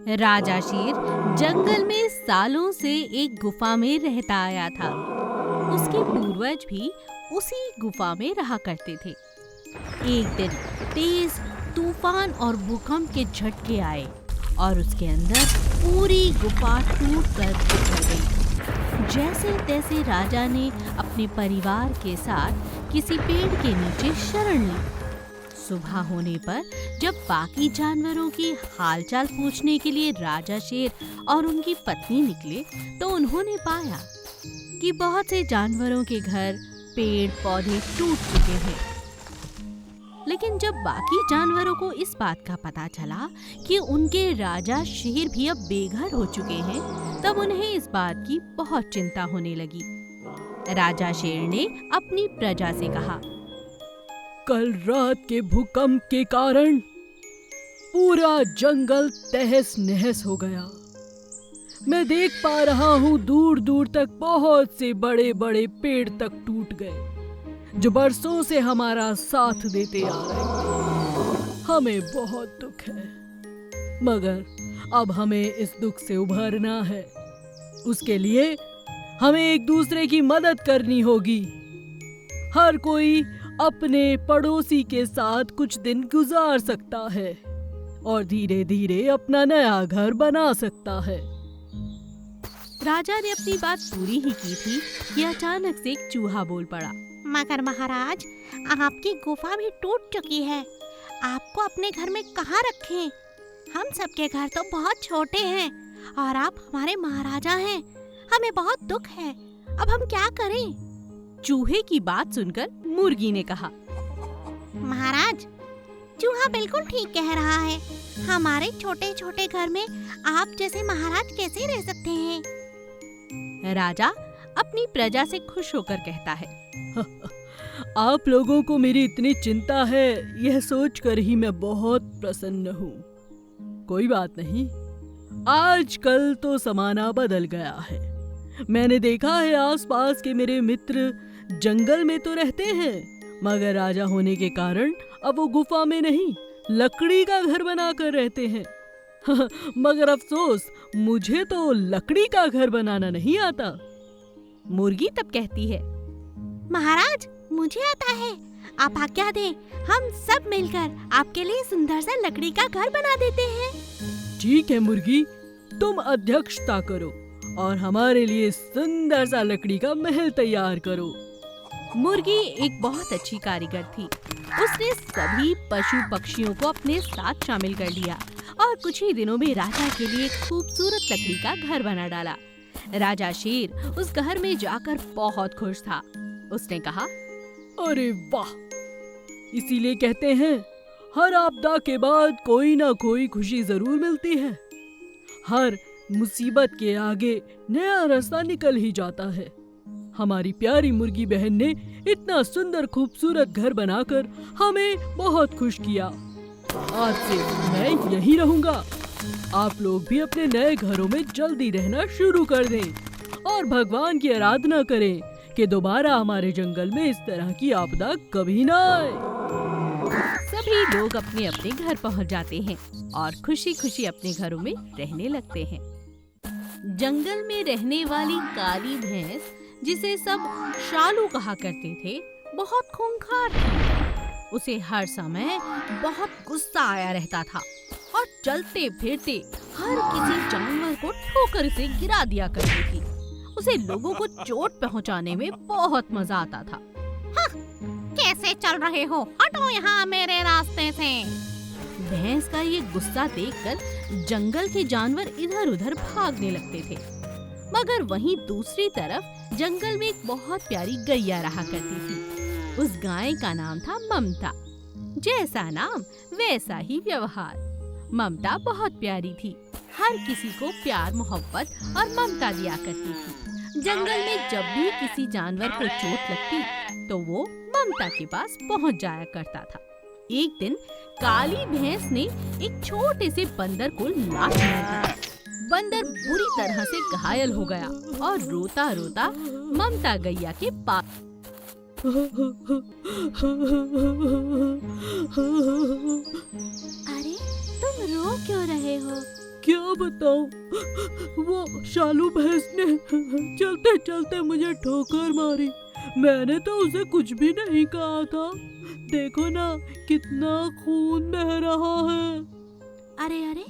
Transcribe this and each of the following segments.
राजा शेर जंगल में सालों से एक गुफा में रहता आया था। उसके पूर्वज भी उसी गुफा में रहा करते थे। एक दिन तेज तूफान और भूकंप के झटके आए और उसके अंदर पूरी गुफा टूटकर बिखर गई। जैसे तैसे राजा ने अपने परिवार के साथ किसी पेड़ के नीचे शरण ली। सुबह होने पर जब बाकी जानवरों की हालचाल पूछने के लिए राजा शेर और उनकी पत्नी निकले, तो उन्होंने पाया कि बहुत से जानवरों के घर, पेड़ पौधे टूट चुके हैं। लेकिन जब बाकी जानवरों को इस बात का पता चला कि उनके राजा शेर भी अब बेघर हो चुके हैं, तब उन्हें इस बात की बहुत चिंता होने लगी। राजा शेर ने अपनी प्रजा से कहा, कल रात के भूकंप के कारण पूरा जंगल तहस नहस हो गया। मैं देख पा रहा हूँ दूर दूर तक बहुत से बड़े बड़े पेड़ तक टूट गए, जो बरसों से हमारा साथ देते आ रहे थे। हमें बहुत दुख है, मगर अब हमें इस दुख से उभरना है। उसके लिए हमें एक दूसरे की मदद करनी होगी। हर कोई अपने पड़ोसी के साथ कुछ दिन गुजार सकता है और धीरे धीरे अपना नया घर बना सकता है। राजा ने अपनी बात पूरी ही की थी कि अचानक से एक चूहा बोल पड़ा, मगर महाराज, आपकी गुफा भी टूट चुकी है। आपको अपने घर में कहाँ रखें? हम सबके घर तो बहुत छोटे हैं और आप हमारे महाराजा हैं। हमें बहुत दुख है, अब हम क्या करें? चूहे की बात सुनकर मुर्गी ने कहा, महाराज, चूहा बिल्कुल ठीक कह रहा है। हमारे छोटे छोटे घर में आप जैसे महाराज कैसे रह सकते हैं? राजा अपनी प्रजा से खुश होकर कहता है, आप लोगों को मेरी इतनी चिंता है, यह सोचकर ही मैं बहुत प्रसन्न हूँ। कोई बात नहीं, आजकल तो ज़माना बदल गया है। मैंने देखा है आसपास के मेरे मित्र जंगल में तो रहते हैं, मगर राजा होने के कारण अब वो गुफा में नहीं, लकड़ी का घर बनाकर रहते हैं। मगर अफसोस, मुझे तो लकड़ी का घर बनाना नहीं आता। मुर्गी तब कहती है, महाराज, मुझे आता है। आप आज्ञा दें, हम सब मिलकर आपके लिए सुंदर सा लकड़ी का घर बना देते हैं। ठीक है मुर्गी, तुम अध्यक्षता करो और हमारे लिए सुंदर सा लकड़ी का महल तैयार करो। मुर्गी एक बहुत अच्छी कारीगर थी। उसने सभी पशु पक्षियों को अपने साथ शामिल कर लिया और कुछ ही दिनों में राजा के लिए खूबसूरत लकड़ी का घर बना डाला। राजा शेर उस घर में जाकर बहुत खुश था। उसने कहा, अरे वाह, इसीलिए कहते हैं हर आपदा के बाद कोई ना कोई खुशी जरूर मिलती है। हर मुसीबत के आगे नया रास्ता निकल ही जाता है। हमारी प्यारी मुर्गी बहन ने इतना सुंदर खूबसूरत घर बनाकर हमें बहुत खुश किया। आज से मैं यहीं रहूंगा। आप लोग भी अपने नए घरों में जल्दी रहना शुरू कर दें और भगवान की आराधना करें कि दोबारा हमारे जंगल में इस तरह की आपदा कभी ना आए। सभी लोग अपने अपने घर पहुंच जाते हैं और खुशी खुशी अपने घरों में रहने लगते हैं। जंगल में रहने वाली काली भैंस, जिसे सब शालू कहा करते थे, बहुत खूंखार थी। उसे हर समय बहुत गुस्सा आया रहता था और चलते फिरते हर किसी जानवर को ठोकर से गिरा दिया करती थी। उसे लोगों को चोट पहुंचाने में बहुत मजा आता था। हाँ, कैसे चल रहे हो? हटो यहाँ मेरे रास्ते से। भैंस का ये गुस्सा देखकर जंगल के जानवर इधर उधर भागने लगते थे। मगर वहीं दूसरी तरफ जंगल में एक बहुत प्यारी गैया रहा करती थी। उस गाय का नाम था ममता। जैसा नाम वैसा ही व्यवहार। ममता बहुत प्यारी थी, हर किसी को प्यार मोहब्बत और ममता दिया करती थी। जंगल में जब भी किसी जानवर को चोट लगती तो वो ममता के पास पहुंच जाया करता था। एक दिन काली भैंस ने एक छोटे से बंदर को लात मार दी। बंदर बुरी तरह से घायल हो गया और रोता रोता ममता गैया के पास। अरे, तुम रो क्यों रहे हो? क्या क्या बताऊं, वो शालू भैंस ने चलते चलते मुझे ठोकर मारी। मैंने तो उसे कुछ भी नहीं कहा था। देखो ना कितना खून बह रहा है। अरे अरे,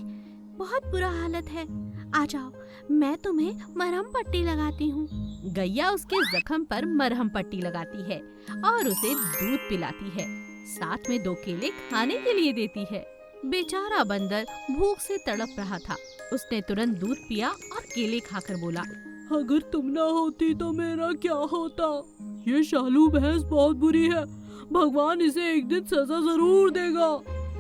बहुत बुरा हालत है। आ जाओ, मैं तुम्हें मरहम पट्टी लगाती हूँ। गैया उसके जख्म पर मरहम पट्टी लगाती है और उसे दूध पिलाती है, साथ में 2 केले खाने के लिए देती है। बेचारा बंदर भूख से तड़प रहा था। उसने तुरंत दूध पिया और केले खाकर बोला, अगर तुम ना होती तो मेरा क्या होता। ये शालू भैंस बहुत बुरी है, भगवान इसे एक दिन सजा जरूर देगा।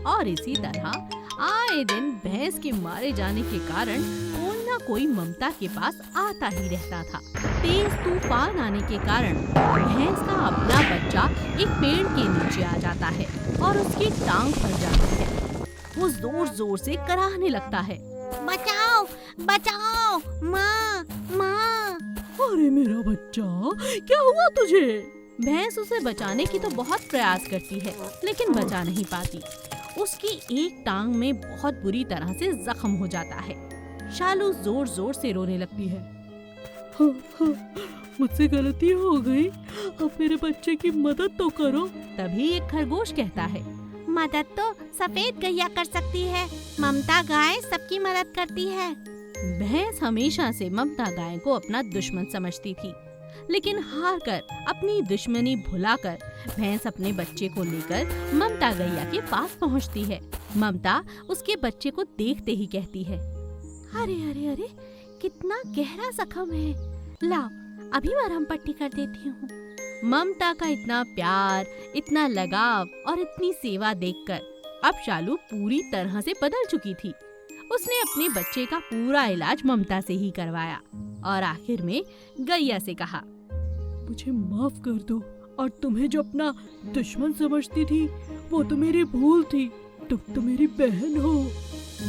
और इसी तरह आए दिन भैंस के मारे जाने के कारण कोई ना कोई ममता के पास आता ही रहता था। तेज तूफान आने के कारण भैंस का अपना बच्चा एक पेड़ के नीचे आ जाता है और उसकी टांग फंस जाती है। वो जोर जोर से कराहने लगता है, बचाओ बचाओ, माँ माँ। अरे मेरा बच्चा, क्या हुआ तुझे? भैंस उसे बचाने की तो बहुत प्रयास करती है, लेकिन बचा नहीं पाती। उसकी एक टांग में बहुत बुरी तरह से जख्म हो जाता है। शालू जोर जोर से रोने लगती है। मुझसे गलती हो गई, अब मेरे बच्चे की मदद तो करो। तभी एक खरगोश कहता है, मदद तो सफेद गैया कर सकती है, ममता गाय सबकी मदद करती है। भैंस हमेशा से ममता गाय को अपना दुश्मन समझती थी, लेकिन हार कर अपनी दुश्मनी भुलाकर भैंस अपने बच्चे को लेकर ममता गैया के पास पहुंचती है। ममता उसके बच्चे को देखते ही कहती है, अरे अरे अरे, कितना गहरा जख्म है, लाओ अभी मरहम पट्टी कर देती हूँ। ममता का इतना प्यार, इतना लगाव और इतनी सेवा देखकर अब शालू पूरी तरह से बदल चुकी थी। उसने अपने बच्चे का पूरा इलाज ममता से ही करवाया और आखिर में गैया से कहा, मुझे माफ कर दो, और तुम्हें जो अपना दुश्मन समझती थी वो तो मेरी भूल थी, तुम तो मेरी बहन हो।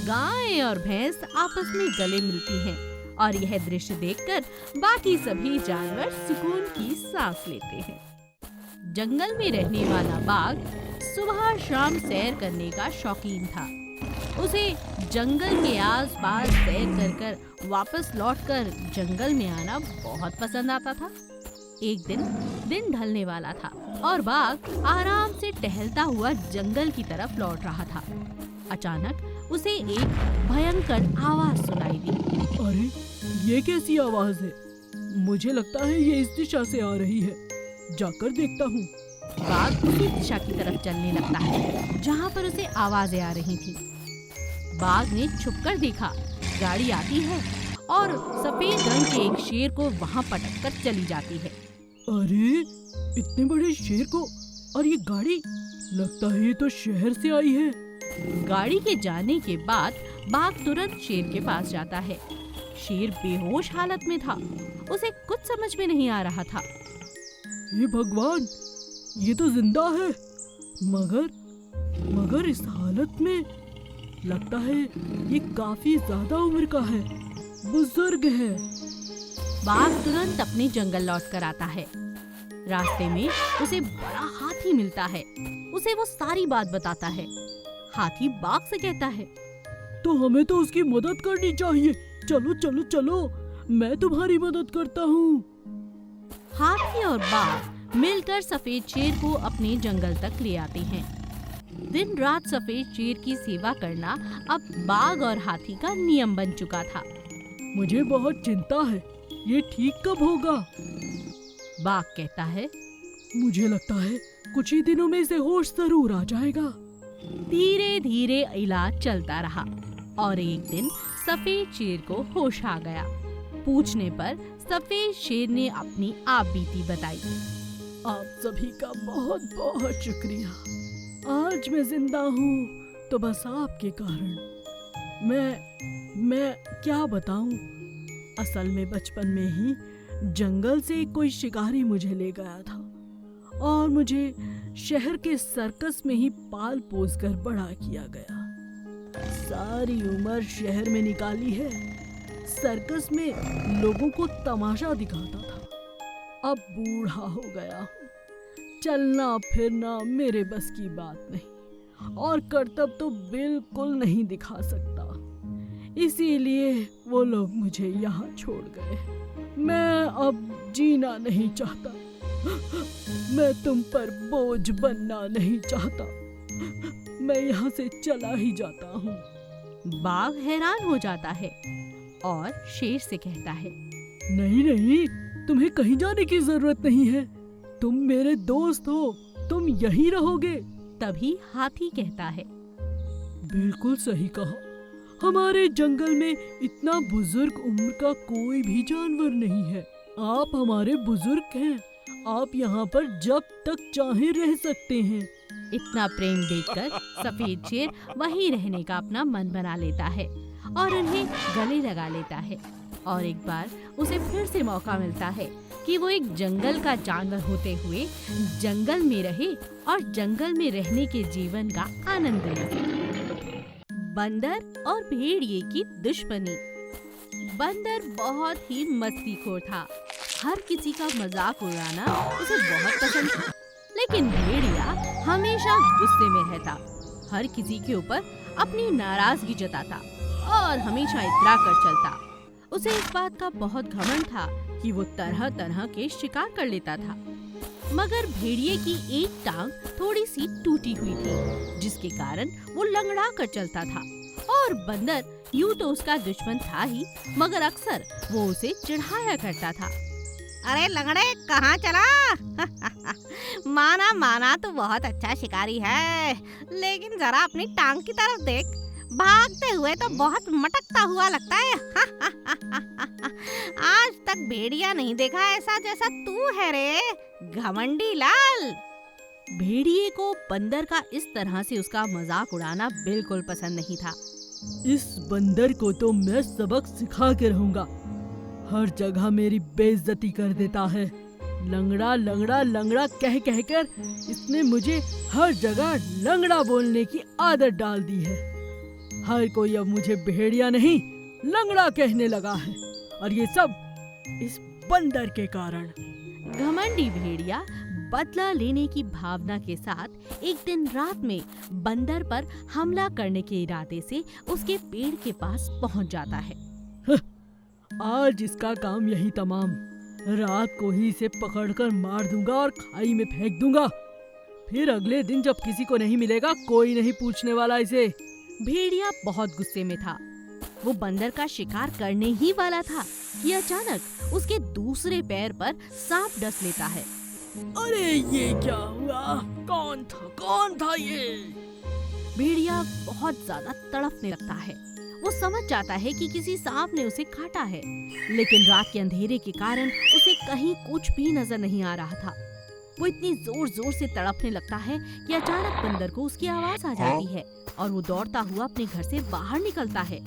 गाय और भैंस आपस में गले मिलती हैं और यह दृश्य देखकर बाकी सभी जानवर सुकून की सांस लेते हैं। जंगल में रहने वाला बाघ सुबह शाम सैर करने का शौकीन था। उसे जंगल के आसपास सैर कर कर वापस लौटकर जंगल में आना बहुत पसंद आता था। एक दिन ढलने वाला था और बाघ आराम से टहलता हुआ जंगल की तरफ लौट रहा था। अचानक उसे एक भयंकर आवाज सुनाई दी। अरे ये कैसी आवाज है? मुझे लगता है ये इस दिशा से आ रही है, जाकर देखता हूँ। बाघ उसी दिशा की तरफ चलने लगता है जहाँ पर उसे आवाजें आ रही थी। बाघ ने छुपकर देखा, गाड़ी आती है और सफेद रंग के एक शेर को वहाँ पटक कर चली जाती है। अरे इतने बड़े शेर को, और ये गाड़ी, लगता है ये तो शहर से आई है। गाड़ी के जाने के बाद बाघ तुरंत शेर के पास जाता है। शेर बेहोश हालत में था, उसे कुछ समझ में नहीं आ रहा था। हे भगवान, ये तो जिंदा है, मगर इस हालत में लगता है ये काफी ज्यादा उम्र का है, बुजुर्ग है। बाघ तुरंत अपने जंगल लौट कर आता है। रास्ते में उसे बड़ा हाथी मिलता है। उसे वो सारी बात बताता है। हाथी बाघ से कहता है, तो हमें तो उसकी मदद करनी चाहिए। चलो चलो चलो, मैं तुम्हारी मदद करता हूँ। हाथी और बाघ मिलकर सफेद शेर को अपने जंगल तक ले आते हैं। दिन रात सफेद शेर की सेवा करना अब बाघ और हाथी का नियम बन चुका था। मुझे बहुत चिंता है, ये ठीक कब होगा? बाघ कहता है, मुझे लगता है कुछ ही दिनों में इसे होश जरूर आ जाएगा। धीरे धीरे इलाज चलता रहा और एक दिन सफेद शेर को होश आ गया। पूछने पर सफेद शेर ने अपनी आपबीती बताई। आप सभी का बहुत बहुत शुक्रिया। आज मैं जिंदा हूँ तो बस आपके कारण। मैं क्या बताऊं, असल में बचपन में ही जंगल से कोई शिकारी मुझे ले गया था और मुझे शहर के सर्कस में ही पाल पोस कर बड़ा किया गया। सारी उम्र शहर में निकाली है, सर्कस में लोगों को तमाशा दिखाता था। अब बूढ़ा हो गया, चलना फिरना मेरे बस की बात नहीं और करतब तो बिल्कुल नहीं दिखा सकता। इसीलिए वो लोग मुझे यहाँ छोड़ गए। मैं अब जीना नहीं चाहता। मैं तुम पर बोझ बनना नहीं चाहता। मैं यहाँ से चला ही जाता हूँ। बाघ हैरान हो जाता है और शेर से कहता है, नहीं नहीं, तुम्हें कहीं जाने की जरूरत नहीं है। तुम मेरे दोस्त हो, तुम यहीं रहोगे। तभी हाथी कहता है, बिल्कुल सही कहा। हमारे जंगल में इतना बुजुर्ग उम्र का कोई भी जानवर नहीं है। आप हमारे बुजुर्ग हैं। आप यहाँ पर जब तक चाहे रह सकते हैं। इतना प्रेम देखकर सफेद शेर वहीं रहने का अपना मन बना लेता है और उन्हें गले लगा लेता है। और एक बार उसे फिर से मौका मिलता है कि वो एक जंगल का जानवर होते हुए जंगल में रहे और जंगल में रहने के जीवन का आनंद ले। बंदर और भेड़िए की दुश्मनी। बंदर बहुत ही मस्तीखोर था। हर किसी का मजाक उड़ाना उसे बहुत पसंद था। लेकिन भेड़िया हमेशा गुस्से में रहता, हर किसी के ऊपर अपनी नाराजगी जताता और हमेशा इतरा कर चलता। उसे इस बात का बहुत घमंड था कि वो तरह तरह के शिकार कर लेता था। मगर भेड़िए की एक टांग थोड़ी सी टूटी हुई थी, जिसके कारण वो लंगड़ा कर चलता था। और बंदर यूं तो उसका दुश्मन था ही, मगर अक्सर वो उसे चिढ़ाया करता था। अरे लंगड़े, कहाँ चला? माना माना तो बहुत अच्छा शिकारी है, लेकिन जरा अपनी टांग की तरफ देख, भागते हुए तो बहुत मटकता हुआ लगता है। आज तक भेड़िया नहीं देखा ऐसा जैसा तू है रे, घमंडी लाल। भेड़िए को बंदर का इस तरह से उसका मजाक उड़ाना बिल्कुल पसंद नहीं था। इस बंदर को तो मैं सबक सिखा के रहूंगा। हर जगह मेरी बेइज्जती कर देता है। लंगड़ा लंगड़ा लंगड़ा कह कहकर इसने मुझे हर जगह लंगड़ा बोलने की आदत डाल दी है। हर कोई अब मुझे भेड़िया नहीं, लंगड़ा कहने लगा है, और ये सब इस बंदर के कारण। घमंडी भेड़िया बदला लेने की भावना के साथ एक दिन रात में बंदर पर हमला करने के इरादे से उसके पेड़ के पास पहुंच जाता है। आज इसका काम यही तमाम। रात को ही इसे पकड़कर मार दूंगा और खाई में फेंक दूंगा। फिर अगले दिन जब किसी को नहीं मिलेगा, कोई नहीं पूछने वाला इसे। भेड़िया बहुत गुस्से में था। वो बंदर का शिकार करने ही वाला था कि अचानक उसके दूसरे पैर पर सांप डस लेता है। अरे ये क्या हुआ? कौन था ये? भेड़िया बहुत ज्यादा तड़पने लगता है। वो समझ जाता है कि किसी सांप ने उसे काटा है, लेकिन रात के अंधेरे के कारण उसे कहीं कुछ भी नजर नहीं आ रहा था। वो इतनी जोर जोर से तड़पने लगता है कि अचानक बंदर को उसकी आवाज आ जाती है और वो दौड़ता हुआ अपने घर से बाहर निकलता है।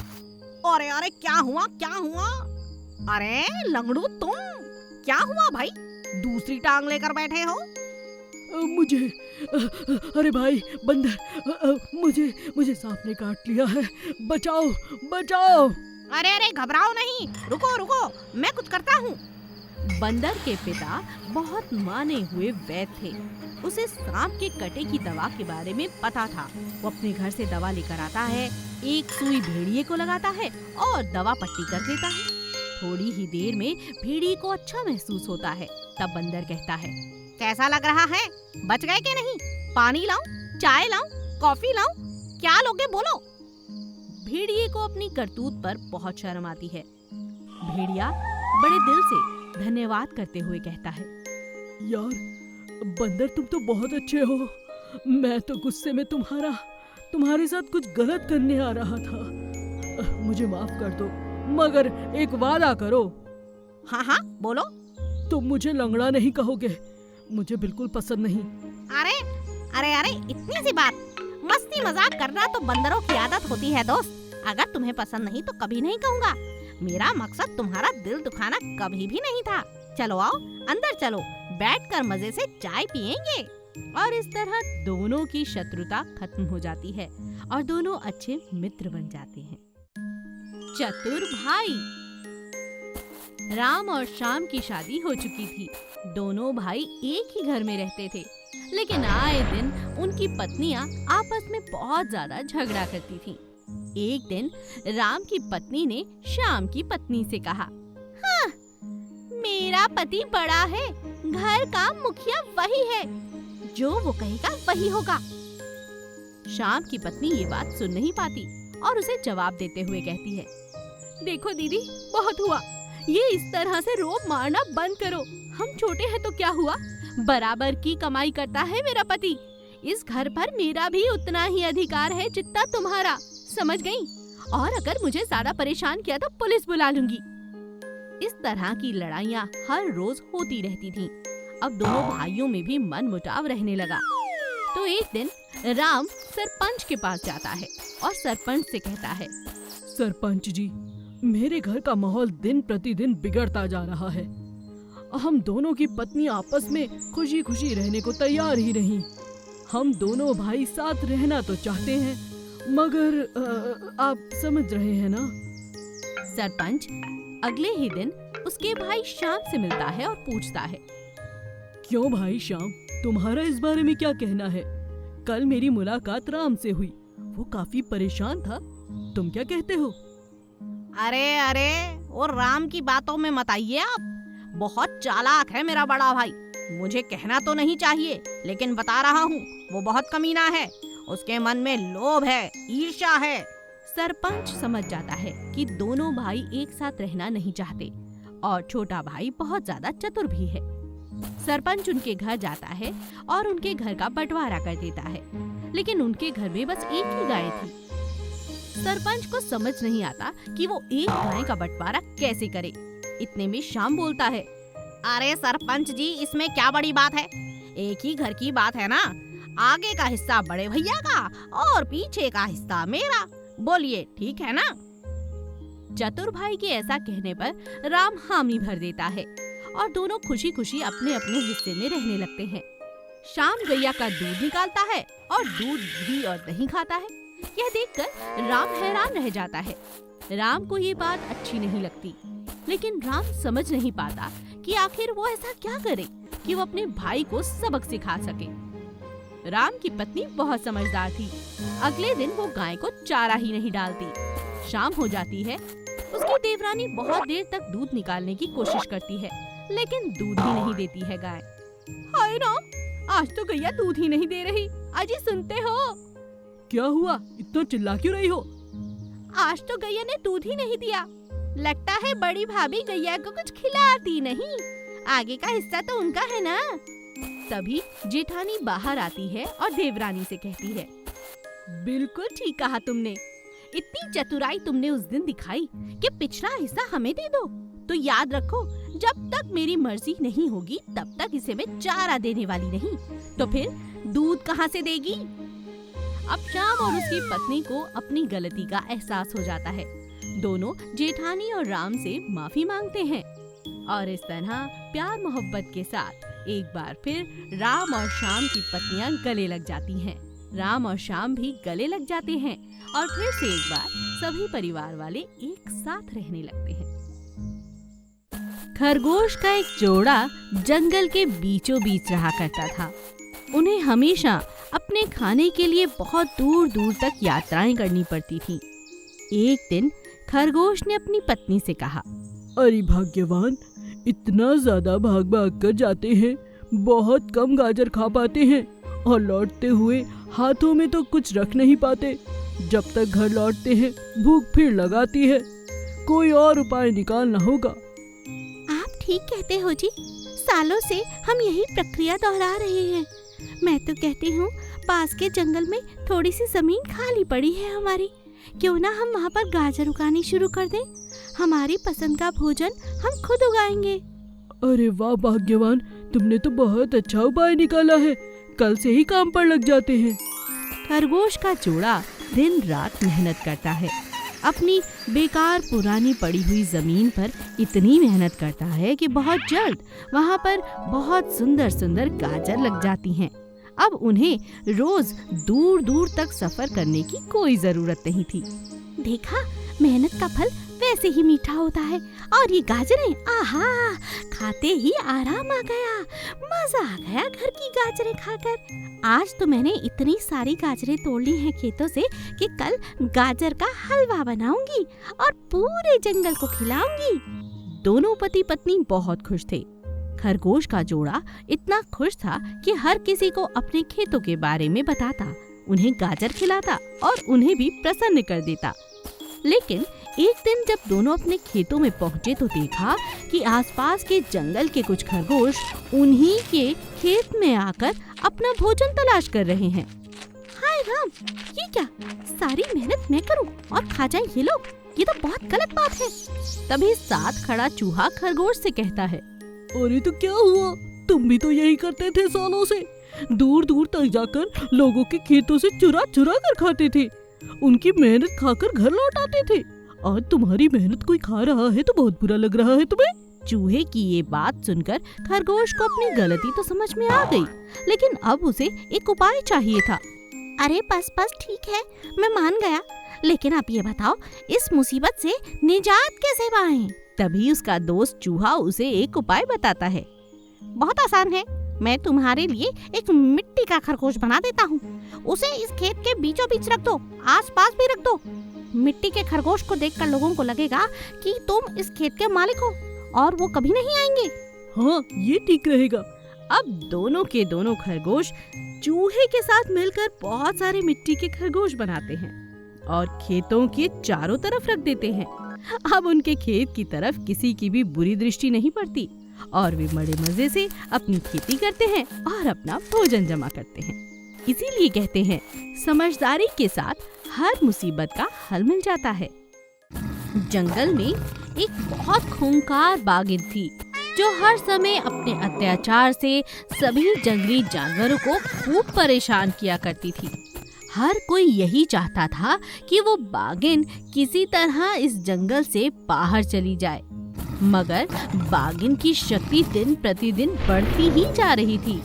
अरे अरे, क्या हुआ क्या हुआ? अरे लंगड़ू, तुम क्या हुआ भाई? दूसरी टांग लेकर बैठे हो? मुझे अरे भाई बंदर, मुझे सांप ने काट लिया है। बचाओ बचाओ। अरे अरे, घबराओ नहीं, रुको रुको, मैं कुछ करता हूँ। बंदर के पिता बहुत माने हुए वैद्य थे। उसे सांप के कटे की दवा के बारे में पता था। वो अपने घर से दवा लेकर आता है, एक सुई भेड़िए को लगाता है और दवा पट्टी कर देता है। थोड़ी ही देर में भेड़िए को अच्छा महसूस होता है। तब बंदर कहता है, कैसा लग रहा है? बच गए कि नहीं? पानी लाऊं, चाय लाऊं, कॉफी लाऊं? क्या लोगे बोलो? भेड़िए को अपनी करतूत पर बहुत शर्म आती है। भेड़िया बड़े दिल से धन्यवाद करते हुए कहता है, यार बंदर, तुम तो बहुत अच्छे हो। मैं तो गुस्से में तुम्हारे साथ कुछ गलत करने आ रहा था। मुझे माफ कर दो, मगर एक वादा करो। हाँ हाँ, बोलो। तुम मुझे लंगड़ा नहीं कहोगे, मुझे बिल्कुल पसंद नहीं। अरे अरे अरे, इतनी सी बात। मस्ती मजाक करना तो बंदरों की आदत होती है दोस्त। अगर तुम्हें पसंद नहीं तो कभी नहीं कहूँगा। मेरा मकसद तुम्हारा दिल दुखाना कभी भी नहीं था। चलो आओ, अंदर चलो, बैठकर मजे से चाय पियेंगे। और इस तरह दोनों की शत्रुता खत्म हो जाती है और दोनों अच्छे मित्र बन जाते हैं। चतुर भाई। राम और श्याम की शादी हो चुकी थी। दोनों भाई एक ही घर में रहते थे, लेकिन आए दिन उनकी पत्नियां आपस में बहुत ज्यादा झगड़ा करती थीं। एक दिन राम की पत्नी ने श्याम की पत्नी से कहा, हाँ, मेरा पति बड़ा है, घर का मुखिया वही है, जो वो कहेगा वही होगा। श्याम की पत्नी ये बात सुन नहीं पाती और उसे जवाब देते हुए कहती है, देखो दीदी, बहुत हुआ, ये इस तरह से रोब मारना बंद करो। हम छोटे हैं तो क्या हुआ, बराबर की कमाई करता है मेरा पति। इस घर पर मेरा भी उतना ही अधिकार है जितना तुम्हारा, समझ गई? और अगर मुझे ज्यादा परेशान किया तो पुलिस बुला लूंगी। इस तरह की लड़ाइयाँ हर रोज होती रहती थीं। अब दोनों भाइयों में भी मनमुटाव रहने लगा। तो एक दिन राम सरपंच के पास जाता है और सरपंच से कहता है, सरपंच जी, मेरे घर का माहौल दिन प्रतिदिन बिगड़ता जा रहा है। हम दोनों की पत्नी आपस में खुशी खुशी रहने को तैयार ही नहीं। हम दोनों भाई साथ रहना तो चाहते हैं, मगर आप समझ रहे हैं ना। सरपंच अगले ही दिन उसके भाई श्याम से मिलता है और पूछता है, क्यों भाई श्याम, तुम्हारा इस बारे में क्या कहना है? कल मेरी मुलाकात राम से हुई, वो काफी परेशान था, तुम क्या कहते हो? अरे वो राम की बातों में मत आइए आप, बहुत चालाक है मेरा बड़ा भाई। मुझे कहना तो नहीं चाहिए, लेकिन बता रहा हूँ, वो बहुत कमीना है। उसके मन में लोभ है, ईर्ष्या है। सरपंच समझ जाता है कि दोनों भाई एक साथ रहना नहीं चाहते और छोटा भाई बहुत ज्यादा चतुर भी है। सरपंच उनके घर जाता है और उनके घर का बंटवारा कर देता है, लेकिन उनके घर में बस एक ही गाय थी। सरपंच को समझ नहीं आता कि वो एक गाय का बंटवारा कैसे करे। इतने में श्याम बोलता है, अरे सरपंच जी, इसमें क्या बड़ी बात है, एक ही घर की बात है ना। आगे का हिस्सा बड़े भैया का और पीछे का हिस्सा मेरा, बोलिए ठीक है ना? चतुर भाई के ऐसा कहने पर राम हामी भर देता है और दोनों खुशी खुशी अपने अपने हिस्से में रहने लगते हैं। श्याम गैया का दूध निकालता है और दूध, घी और दही खाता है। यह देखकर राम हैरान रह जाता है। राम को ये बात अच्छी नहीं लगती, लेकिन राम समझ नहीं पाता कि आखिर वो ऐसा क्या करे कि वो अपने भाई को सबक सिखा सके। राम की पत्नी बहुत समझदार थी। अगले दिन वो गाय को चारा ही नहीं डालती। शाम हो जाती है। उसकी देवरानी बहुत देर तक दूध निकालने की कोशिश करती है, लेकिन दूध ही नहीं देती है गाय। हाय राम, आज तो गैया दूध ही नहीं दे रही। अजी सुनते हो? क्या हुआ, इतना चिल्ला क्यों रही हो? आज तो गैया ने दूध ही नहीं दिया। लगता है बड़ी भाभी गैया को कुछ खिलाती नहीं। आगे का हिस्सा तो उनका है ना। तभी जेठानी बाहर आती है और देवरानी से कहती है, बिल्कुल ठीक कहा तुमने। इतनी चतुराई तुमने उस दिन दिखाई कि पिछला हिस्सा हमें दे दो। तो याद रखो, जब तक मेरी मर्जी नहीं होगी तब तक इसे मैं चारा देने वाली नहीं। तो फिर दूध कहाँ से देगी? अब श्याम और उसकी पत्नी को अपनी गलती का एहसास हो जाता है। दोनों जेठानी और राम से माफी मांगते हैं और इस तरह प्यार मोहब्बत के साथ एक बार फिर राम और श्याम की पत्नियां गले लग जाती हैं। राम और श्याम भी गले लग जाते हैं और फिर से एक बार सभी परिवार वाले एक साथ रहने लगते हैं। खरगोश का एक जोड़ा जंगल के बीचों बीच रहा करता था। उन्हें हमेशा अपने खाने के लिए बहुत दूर दूर तक यात्राएं करनी पड़ती थीं। एक दिन खरगोश ने अपनी पत्नी से कहा, अरे भाग्यवान, इतना ज्यादा भाग भाग कर जाते हैं, बहुत कम गाजर खा पाते हैं और लौटते हुए हाथों में तो कुछ रख नहीं पाते। जब तक घर लौटते हैं भूख फिर लगाती है। कोई और उपाय निकालना होगा। आप ठीक कहते हो जी, सालों से हम यही प्रक्रिया दोहरा रहे हैं। मैं तो कहती हूँ पास के जंगल में थोड़ी सी जमीन खाली पड़ी है हमारी, क्यों ना हम वहाँ पर गाजर उगानी शुरू कर दें। हमारी पसंद का भोजन हम खुद उगाएंगे। अरे वाह भाग्यवान, तुमने तो बहुत अच्छा उपाय निकाला है। कल से ही काम पर लग जाते हैं। खरगोश का जोड़ा दिन रात मेहनत करता है। अपनी बेकार पुरानी पड़ी हुई जमीन पर इतनी मेहनत करता है कि बहुत जल्द वहाँ पर बहुत सुंदर सुंदर गाजर लग जाती हैं। अब उन्हें रोज दूर दूर तक सफर करने की कोई जरूरत नहीं थी। देखा, मेहनत का फल वैसे ही मीठा होता है। और ये गाजरें, आहा, खाते ही आराम आ गया, मजा आ गया घर की गाजरें खाकर। आज तो मैंने इतनी सारी गाजरें तोड़ ली हैं खेतों से कि कल गाजर का हलवा बनाऊंगी और पूरे जंगल को खिलाऊंगी। दोनों पति पत्नी बहुत खुश थे। खरगोश का जोड़ा इतना खुश था कि हर किसी को अपने खेतों के बारे में बताता, उन्हें गाजर खिलाता और उन्हें भी प्रसन्न कर देता। लेकिन एक दिन जब दोनों अपने खेतों में पहुंचे तो देखा कि आसपास के जंगल के कुछ खरगोश उन्हीं के खेत में आकर अपना भोजन तलाश कर रहे हैं। हाय राम, ये क्या, सारी मेहनत मैं करूं और खा जाएं ये लोग, ये तो बहुत गलत बात है। तभी साथ खड़ा चूहा खरगोश से कहता है, अरे तो क्या हुआ, तुम भी तो यही करते थे सालों से। दूर दूर तक जाकर लोगों के खेतों से चुरा चुरा कर खाते थे, उनकी मेहनत खाकर घर लौट आते थे। आज तुम्हारी मेहनत कोई खा रहा है तो बहुत बुरा लग रहा है तुम्हें। चूहे की ये बात सुनकर खरगोश को अपनी गलती तो समझ में आ गई, लेकिन अब उसे एक उपाय चाहिए था। अरे बस बस ठीक है, मैं मान गया, लेकिन आप ये बताओ इस मुसीबत से निजात कैसे पाएं? तभी उसका दोस्त चूहा उसे एक उपाय बताता है। बहुत आसान है, मैं तुम्हारे लिए एक मिट्टी का खरगोश बना देता हूँ। उसे इस खेत के बीचों बीच रख दो, आसपास भी रख दो। मिट्टी के खरगोश को देखकर लोगों को लगेगा कि तुम इस खेत के मालिक हो और वो कभी नहीं आएंगे। हाँ, ये ठीक रहेगा। अब दोनों के दोनों खरगोश चूहे के साथ मिलकर बहुत सारे मिट्टी के खरगोश बनाते हैं और खेतों के चारों तरफ रख देते हैं। अब उनके खेत की तरफ किसी की भी बुरी दृष्टि नहीं पड़ती और वे बड़े मजे से अपनी खेती करते हैं और अपना भोजन जमा करते हैं। इसीलिए कहते हैं, समझदारी के साथ हर मुसीबत का हल मिल जाता है। जंगल में एक बहुत खूंखार बाघिन थी जो हर समय अपने अत्याचार से सभी जंगली जानवरों को खूब परेशान किया करती थी। हर कोई यही चाहता था कि वो बाघिन किसी तरह इस जंगल से बाहर चली जाए, मगर बाघिन की शक्ति दिन प्रतिदिन बढ़ती ही जा रही थी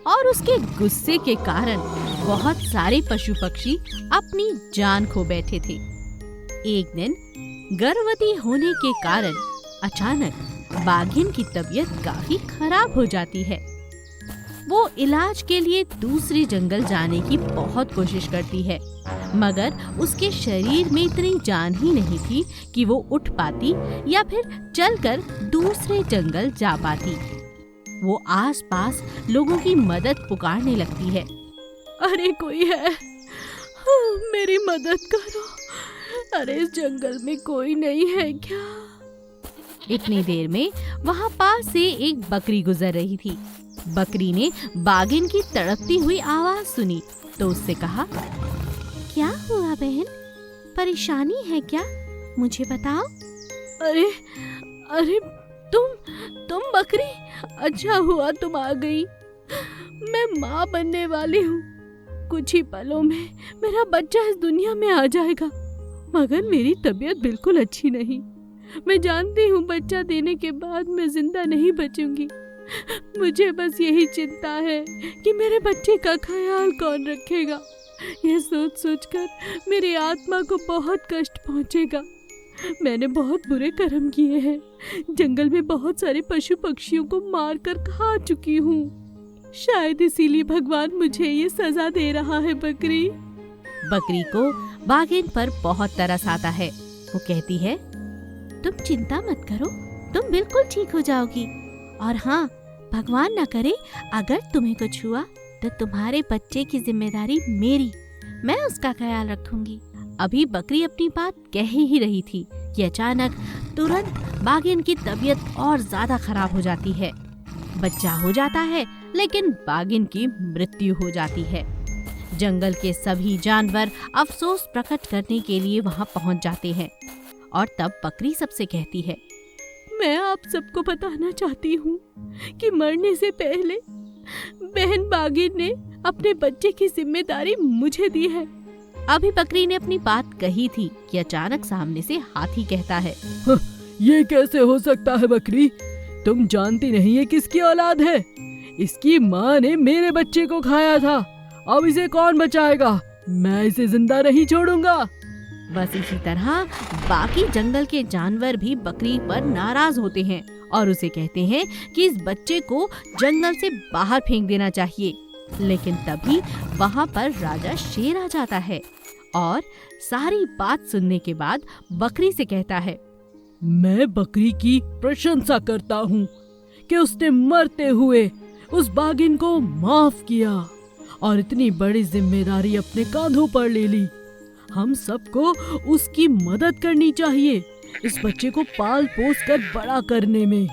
और उसके गुस्से के कारण बहुत सारे पशु पक्षी अपनी जान खो बैठे थे। एक दिन गर्भवती होने के कारण अचानक बाघिन की तबीयत काफी खराब हो जाती है। वो इलाज के लिए दूसरे जंगल जाने की बहुत कोशिश करती है, मगर उसके शरीर में इतनी जान ही नहीं थी कि वो उठ पाती या फिर चलकर दूसरे जंगल जा पाती। वो आसपास लोगों की मदद पुकारने लगती है। अरे कोई है, मेरी मदद करो, अरे इस जंगल में कोई नहीं है क्या? इतनी देर में वहाँ पास से एक बकरी गुजर रही थी। बकरी ने बाघिन की तड़पती हुई आवाज सुनी तो उससे कहा, क्या हुआ बहन, परेशानी है क्या, मुझे बताओ। अरे तुम बकरी, अच्छा हुआ तुम आ गई। मैं माँ बनने वाली हूँ, कुछ ही पलों में मेरा बच्चा इस दुनिया में आ जाएगा, मगर मेरी तबीयत बिल्कुल अच्छी नहीं। मैं जानती हूँ बच्चा देने के बाद मैं जिंदा नहीं बचूंगी। मुझे बस यही चिंता है कि मेरे बच्चे का ख्याल कौन रखेगा। यह सोच सोचकर मेरी आत्मा को बहुत कष्ट पहुँचेगा। मैंने बहुत बुरे कर्म किए हैं, जंगल में बहुत सारे पशु पक्षियों को मारकर खा चुकी हूँ। शायद इसीलिए भगवान मुझे ये सजा दे रहा है। बकरी को बाघिन पर बहुत तरस आता है। वो कहती है, तुम चिंता मत करो, तुम बिल्कुल ठीक हो जाओगी। और हाँ, भगवान न करे अगर तुम्हें कुछ हुआ तो तुम्हारे बच्चे की जिम्मेदारी मेरी, मैं उसका ख्याल रखूंगी। अभी बकरी अपनी बात कह ही रही थी कि अचानक तुरंत बाघिन की तबीयत और ज्यादा खराब हो जाती है। बच्चा हो जाता है लेकिन बाघिन की मृत्यु हो जाती है। जंगल के सभी जानवर अफसोस प्रकट करने के लिए वहां पहुंच जाते हैं और तब बकरी सबसे कहती है, मैं आप सबको बताना चाहती हूँ कि मरने से पहले बहन बाघिन ने अपने बच्चे की जिम्मेदारी मुझे दी है। अभी बकरी ने अपनी बात कही थी कि अचानक सामने से हाथी कहता है, ये कैसे हो सकता है बकरी, तुम जानती नहीं है किसकी औलाद है। इसकी माँ ने मेरे बच्चे को खाया था, अब इसे कौन बचाएगा? मैं इसे जिंदा नहीं छोड़ूंगा। बस इसी तरह बाकी जंगल के जानवर भी बकरी पर नाराज होते हैं और उसे कहते हैं कि इस बच्चे को जंगल से बाहर फेंक देना चाहिए। लेकिन तभी वहाँ पर राजा शेर आ जाता है और सारी बात सुनने के बाद बकरी से कहता है, मैं बकरी की प्रशंसा करता हूँ कि उसने मरते हुए उस बाघिन को माफ किया और इतनी बड़ी जिम्मेदारी अपने कांधों पर ले ली। हम सबको उसकी मदद करनी चाहिए इस बच्चे को पाल पोस कर बड़ा करने में।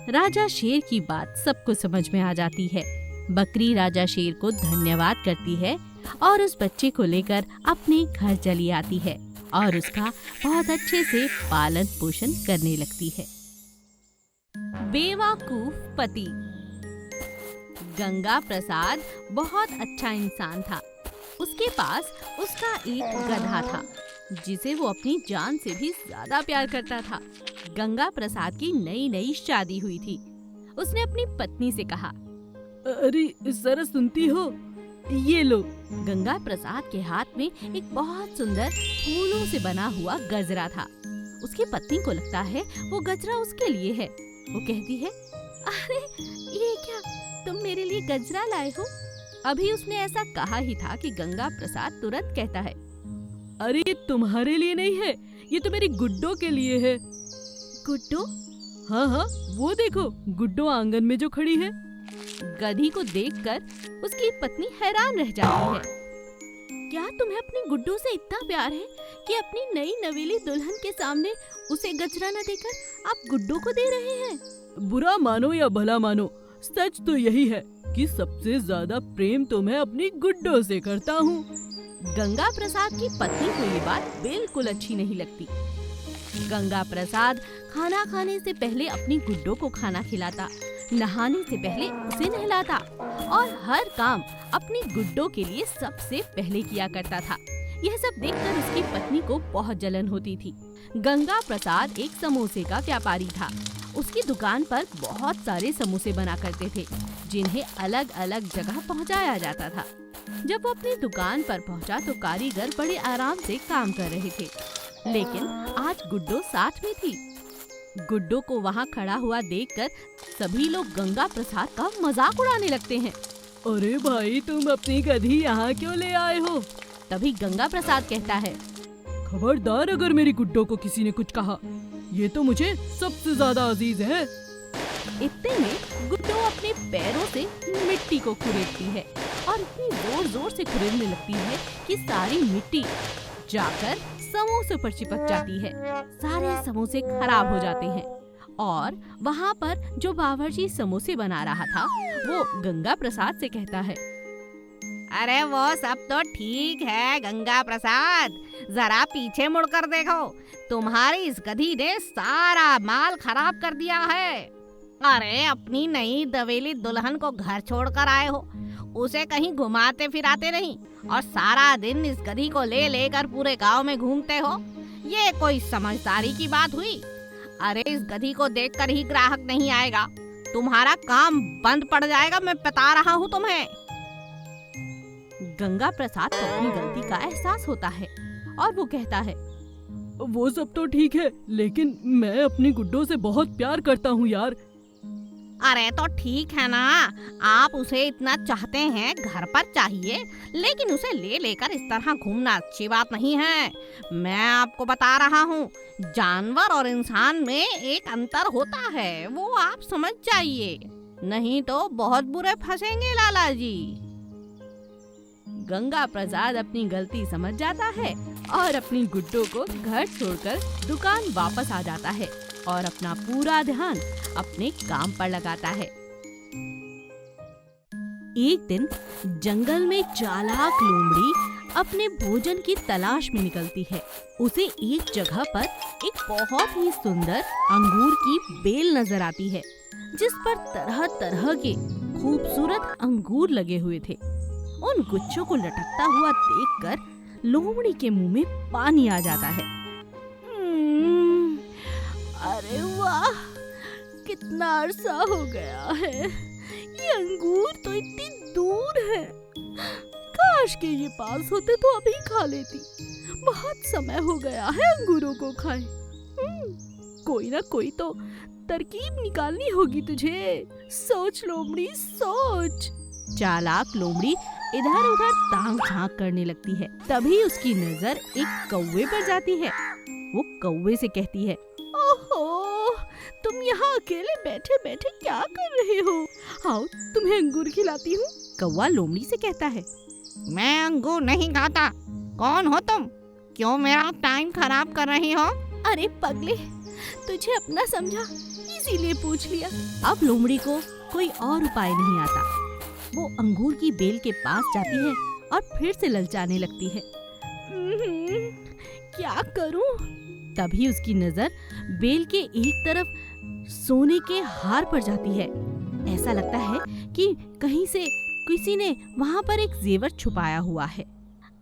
राजा शेर की बात सबको समझ में आ जाती है। बकरी राजा शेर को धन्यवाद करती है और उस बच्चे को लेकर अपने घर चली आती है और उसका बहुत अच्छे से पालन पोषण करने लगती है। बेवकूफ पति। गंगा प्रसाद बहुत अच्छा इंसान था। उसके पास उसका एक गधा था जिसे वो अपनी जान से भी ज्यादा प्यार करता था। गंगा प्रसाद की नई नई शादी हुई थी। उसने अपनी पत्नी से कहा, अरे जरा सुनती हो, ये लो। गंगा प्रसाद के हाथ में एक बहुत सुंदर फूलों से बना हुआ गजरा था। उसकी पत्नी को लगता है वो गजरा उसके लिए है। वो कहती है, अरे ये क्या, तुम मेरे लिए गजरा लाए हो? अभी उसने ऐसा कहा ही था कि गंगा प्रसाद तुरंत कहता है, अरे ये तुम्हारे लिए नहीं है, ये तो मेरी गुड्डो के लिए है। गुड्डो? हाँ हाँ, वो देखो गुड्डो आंगन में जो खड़ी है। गधी को देखकर उसकी पत्नी हैरान रह जाती है। क्या तुम्हें अपनी गुड्डो से इतना प्यार है कि अपनी नई नवेली दुल्हन के सामने उसे गजरा न देकर आप गुड्डो को दे रहे हैं? बुरा मानो या भला मानो, सच तो यही है कि सबसे ज्यादा प्रेम तो मैं अपनी गुड्डो से करता हूँ। गंगा प्रसाद की पत्नी को ये बात बिल्कुल अच्छी नहीं लगती। गंगा प्रसाद खाना खाने से पहले अपनी गुड्डो को खाना खिलाता, नहाने से पहले उसे नहलाता और हर काम अपनी गुड्डो के लिए सबसे पहले किया करता था। यह सब देखकर उसकी पत्नी को बहुत जलन होती थी। गंगा प्रसाद एक समोसे का व्यापारी था। उसकी दुकान पर बहुत सारे समोसे बना करते थे जिन्हें अलग अलग जगह पहुंचाया जाता था। जब वो अपनी दुकान पर पहुंचा तो कारीगर बड़े आराम से काम कर रहे थे, लेकिन आज गुड्डो साथ में थी। गुड्डो को वहाँ खड़ा हुआ देखकर सभी लोग गंगा प्रसाद का मजाक उड़ाने लगते हैं। अरे भाई, तुम अपनी गधी यहाँ क्यों ले आए हो? तभी गंगा प्रसाद कहता है, खबरदार अगर मेरी गुड्डो को किसी ने कुछ कहा, ये तो मुझे सबसे ज्यादा अजीज है। इतने में गुड्डो अपने पैरों से मिट्टी को खुरेदती है और इतनी जोर जोर से खुरेदने लगती है कि सारी मिट्टी जाकर समोसे पर चिपक जाती है। सारे समोसे खराब हो जाते हैं और वहाँ पर जो बावर्ची समोसे बना रहा था वो गंगा प्रसाद से कहता है, अरे वो सब तो ठीक है गंगा प्रसाद, जरा पीछे मुड़कर देखो, तुम्हारी इस गधी ने सारा माल खराब कर दिया है। अरे अपनी नई दवेली दुल्हन को घर छोड़कर आए हो, उसे कहीं घुमाते फिराते नहीं और सारा दिन इस गधी को ले लेकर पूरे गांव में घूमते हो। ये कोई समझदारी की बात हुई? अरे इस गधी को देखकर ही ग्राहक नहीं आएगा, तुम्हारा काम बंद पड़ जाएगा, मैं बता रहा हूँ तुम्हें। गंगा प्रसाद को अपनी गलती का एहसास होता है और वो कहता है, वो सब तो ठीक है, लेकिन मैं अपनी गुड्डो से बहुत प्यार करता हूँ यार। अरे तो ठीक है ना, आप उसे इतना चाहते हैं, घर पर चाहिए, लेकिन उसे ले लेकर इस तरह घूमना अच्छी बात नहीं है। मैं आपको बता रहा हूँ, जानवर और इंसान में एक अंतर होता है, वो आप समझ जाइए, नहीं तो बहुत बुरे फंसेंगे लाला जी। गंगा प्रसाद अपनी गलती समझ जाता है और अपनी गुड्डो को घर छोड़कर दुकान वापस आ जाता है और अपना पूरा ध्यान अपने काम पर लगाता है। एक दिन जंगल में चालाक लोमड़ी अपने भोजन की तलाश में निकलती है। उसे एक जगह पर एक बहुत ही सुंदर अंगूर की बेल नजर आती है जिस पर तरह तरह के खूबसूरत अंगूर लगे हुए थे। उन गुच्छों को लटकता हुआ देखकर लोमड़ी के मुंह में पानी आ जाता है। अरे वाह, कितना अरसा हो गया है, ये अंगूर तो इतनी दूर है, काश के ये पास होते तो अभी खा लेती। बहुत समय हो गया है अंगूरों को खाए। कोई ना कोई तो तरकीब निकालनी होगी तुझे। सोच लोमड़ी सोच। चालाक लोमड़ी इधर उधर ताक झांक करने लगती है। तभी उसकी नजर एक कौवे पर जाती है। वो कौवे से कहती है, ओहो, तुम यहाँ अकेले बैठे बैठे क्या कर रहे हो? आओ तुम्हें अंगूर खिलाती हूँ। कौवा लोमड़ी से कहता है, मैं अंगूर नहीं खाता। कौन हो तुम? क्यों मेरा टाइम खराब कर रही हो? अरे पगले, तुझे अपना समझा इसीलिए पूछ लिया। अब लोमड़ी को कोई और उपाय नहीं आता। वो अंगूर की बेल के पास जाती है और फिर से ललचाने लगती है। क्या करूं? तभी उसकी नजर बेल के एक तरफ सोने के हार पर जाती है। ऐसा लगता है कि कहीं से किसी ने वहाँ पर एक जेवर छुपाया हुआ है।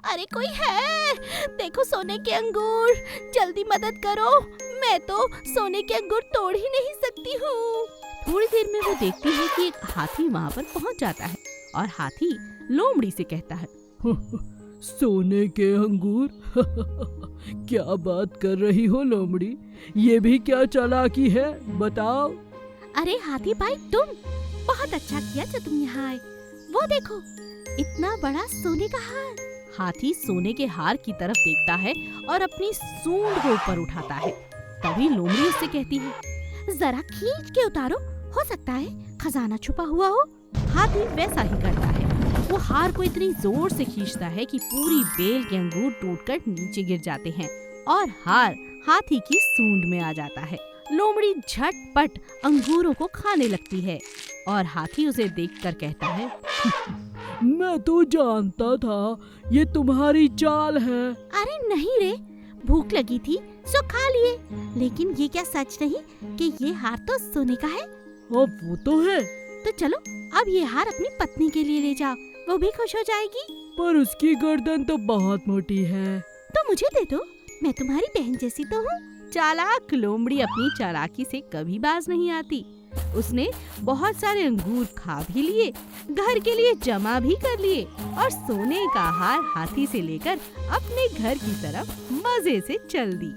अरे कोई है? देखो सोने के अंगूर, जल्दी मदद करो। मैं तो सोने के अंगूर तोड़ ही नहीं सकती हूँ। थोड़ी देर में वो देखती है कि एक हाथी वहाँ पर पहुँच जाता है और हाथी लोमड़ी से कहता है, सोने के अंगूर? क्या बात कर रही हो लोमड़ी? ये भी क्या चालाकी है, बताओ। अरे हाथी भाई, तुम बहुत अच्छा किया जो तुम यहाँ आए। वो देखो, इतना बड़ा सोने का हार। हाथी सोने के हार की तरफ देखता है और अपनी सूंड को ऊपर उठाता है। तभी लोमड़ी उससे कहती है, जरा खींच के उतारो, हो सकता है खजाना छुपा हुआ हो। हाथी वैसा ही करता है। वो हार को इतनी जोर से खींचता है कि पूरी बेल के अंगूर टूटकर नीचे गिर जाते हैं और हार हाथी की सूंड में आ जाता है। लोमड़ी झटपट अंगूरों को खाने लगती है और हाथी उसे देखकर कहता है, मैं तो जानता था ये तुम्हारी चाल है। अरे नहीं रे, भूख लगी थी सो खा लिए। लेकिन ये क्या सच नहीं कि ये हार तो सोने का है? अब वो तो है। तो चलो अब ये हार अपनी पत्नी के लिए ले जाओ, वो भी खुश हो जाएगी। पर उसकी गर्दन तो बहुत मोटी है। तो मुझे दे दो, मैं तुम्हारी बहन जैसी तो हूँ। चालाक लोमड़ी अपनी चालाकी से कभी बाज नहीं आती। उसने बहुत सारे अंगूर खा भी लिए, घर के लिए जमा भी कर लिए और सोने का हार हाथी से लेकर अपने घर की तरफ मजे से चल दी।